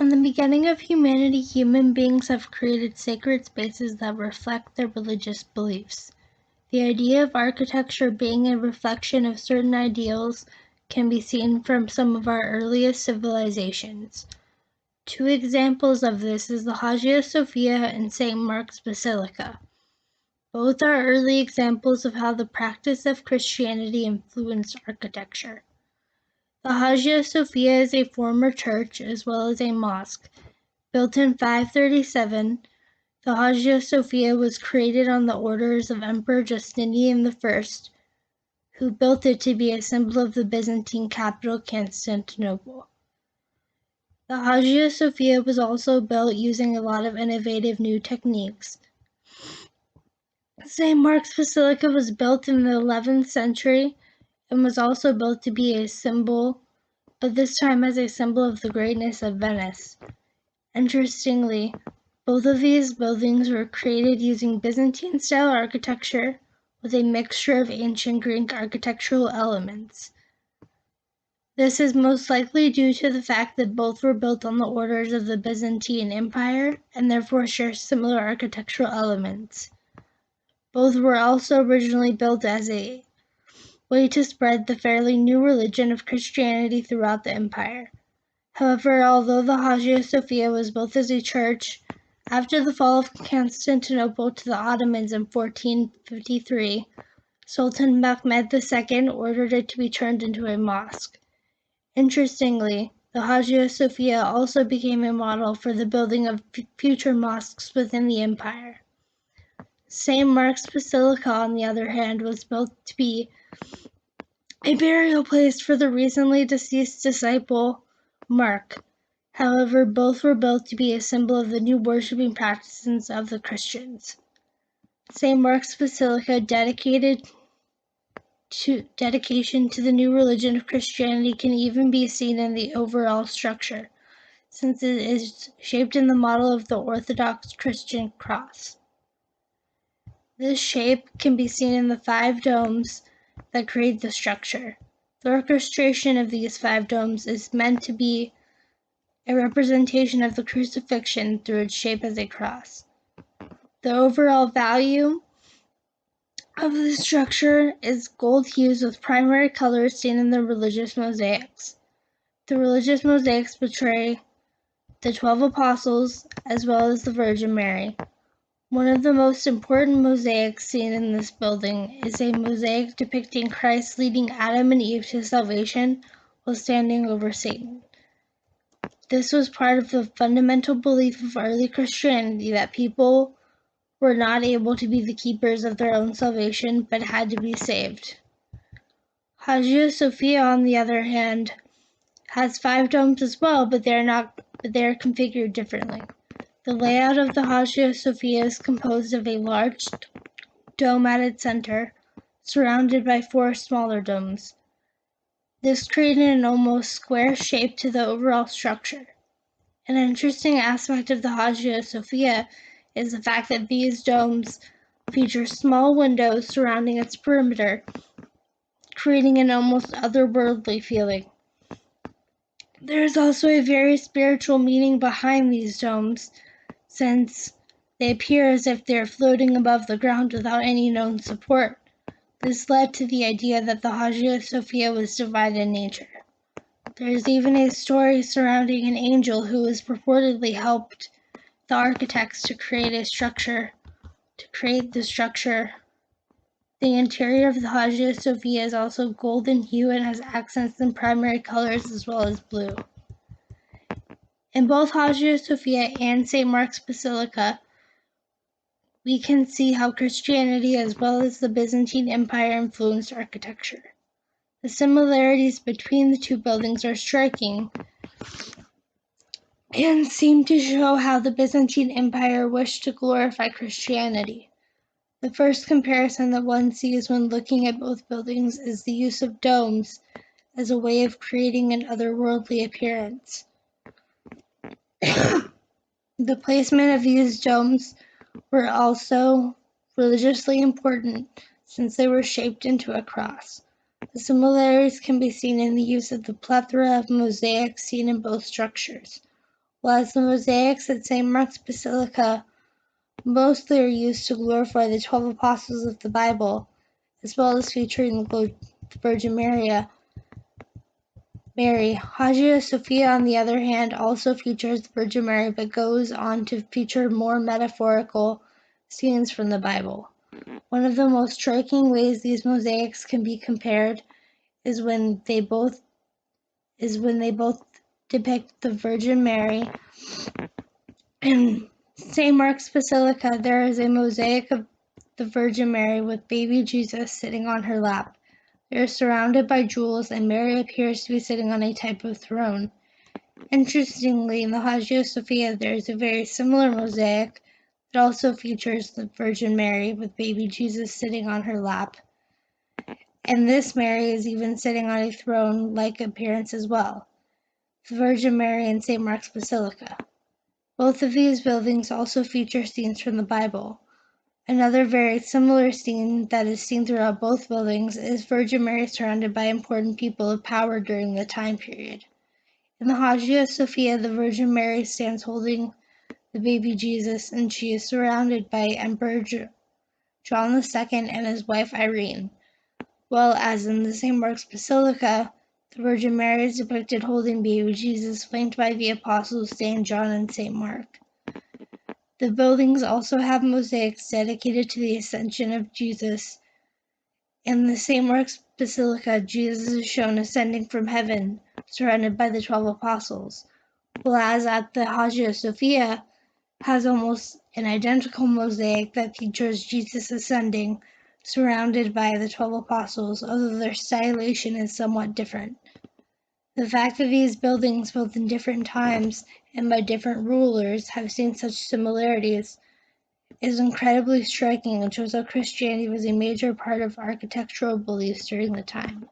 From the beginning of humanity, human beings have created sacred spaces that reflect their religious beliefs. The idea of architecture being a reflection of certain ideals can be seen from some of our earliest civilizations. Two examples of this is the Hagia Sophia and St. Mark's Basilica. Both are early examples of how the practice of Christianity influenced architecture. The Hagia Sophia is a former church as well as a mosque. Built in 537, the Hagia Sophia was created on the orders of Emperor Justinian I, who built it to be a symbol of the Byzantine capital Constantinople. The Hagia Sophia was also built using a lot of innovative new techniques. St. Mark's Basilica was built in the 11th century and was also built to be a symbol, but this time as a symbol of the greatness of Venice. Interestingly, both of these buildings were created using Byzantine-style architecture with a mixture of ancient Greek architectural elements. This is most likely due to the fact that both were built on the orders of the Byzantine Empire and therefore share similar architectural elements. Both were also originally built as a way to spread the fairly new religion of Christianity throughout the empire. However, although the Hagia Sophia was built as a church, after the fall of Constantinople to the Ottomans in 1453, Sultan Mehmed II ordered it to be turned into a mosque. Interestingly, the Hagia Sophia also became a model for the building of future mosques within the empire. St. Mark's Basilica, on the other hand, was built to be a burial place for the recently deceased disciple Mark. However, both were built to be a symbol of the new worshiping practices of the Christians. St. Mark's Basilica dedication to the new religion of Christianity can even be seen in the overall structure, since it is shaped in the model of the Orthodox Christian cross. This shape can be seen in the 5 domes that create the structure. The orchestration of these 5 domes is meant to be a representation of the crucifixion through its shape as a cross. The overall value of the structure is gold hues with primary colors seen in the religious mosaics. The religious mosaics portray the 12 apostles as well as the Virgin Mary. One of the most important mosaics seen in this building is a mosaic depicting Christ leading Adam and Eve to salvation while standing over Satan. This was part of the fundamental belief of early Christianity that people were not able to be the keepers of their own salvation, but had to be saved. Hagia Sophia, on the other hand, has 5 domes as well, but they are configured differently. The layout of the Hagia Sophia is composed of a large dome at its center, surrounded by 4 smaller domes. This created an almost square shape to the overall structure. An interesting aspect of the Hagia Sophia is the fact that these domes feature small windows surrounding its perimeter, creating an almost otherworldly feeling. There is also a very spiritual meaning behind these domes, since they appear as if they are floating above the ground without any known support. This led to the idea that the Hagia Sophia was divine in nature. There is even a story surrounding an angel who has purportedly helped the architects to create the structure. The interior of the Hagia Sophia is also golden hue and has accents in primary colors as well as blue. In both Hagia Sophia and St. Mark's Basilica, we can see how Christianity as well as the Byzantine Empire influenced architecture. The similarities between the two buildings are striking and seem to show how the Byzantine Empire wished to glorify Christianity. The first comparison that one sees when looking at both buildings is the use of domes as a way of creating an otherworldly appearance. The placement of these domes were also religiously important since they were shaped into a cross. The similarities can be seen in the use of the plethora of mosaics seen in both structures. whereas the mosaics at St. Mark's Basilica mostly are used to glorify the 12 apostles of the Bible, as well as featuring the Virgin Mary. Hagia Sophia, on the other hand, also features the Virgin Mary, but goes on to feature more metaphorical scenes from the Bible. One of the most striking ways these mosaics can be compared is when they both depict the Virgin Mary. In St. Mark's Basilica, there is a mosaic of the Virgin Mary with baby Jesus sitting on her lap. They are surrounded by jewels, and Mary appears to be sitting on a type of throne. Interestingly, in the Hagia Sophia, there is a very similar mosaic that also features the Virgin Mary with baby Jesus sitting on her lap. And this Mary is even sitting on a throne-like appearance as well. The Virgin Mary in St. Mark's Basilica. Both of these buildings also feature scenes from the Bible. Another very similar scene that is seen throughout both buildings is Virgin Mary surrounded by important people of power during the time period. In the Hagia Sophia, the Virgin Mary stands holding the baby Jesus, and she is surrounded by Emperor John II and his wife Irene. While as in the St. Mark's Basilica, the Virgin Mary is depicted holding baby Jesus, flanked by the apostles St. John and St. Mark. The buildings also have mosaics dedicated to the Ascension of Jesus. In the St. Mark's Basilica, Jesus is shown ascending from heaven, surrounded by the 12 apostles, whereas at the Hagia Sophia has almost an identical mosaic that features Jesus ascending, surrounded by the 12 apostles, although their stylization is somewhat different. The fact that these buildings, built in different times and by different rulers, have seen such similarities is incredibly striking and shows how Christianity was a major part of architectural beliefs during the time.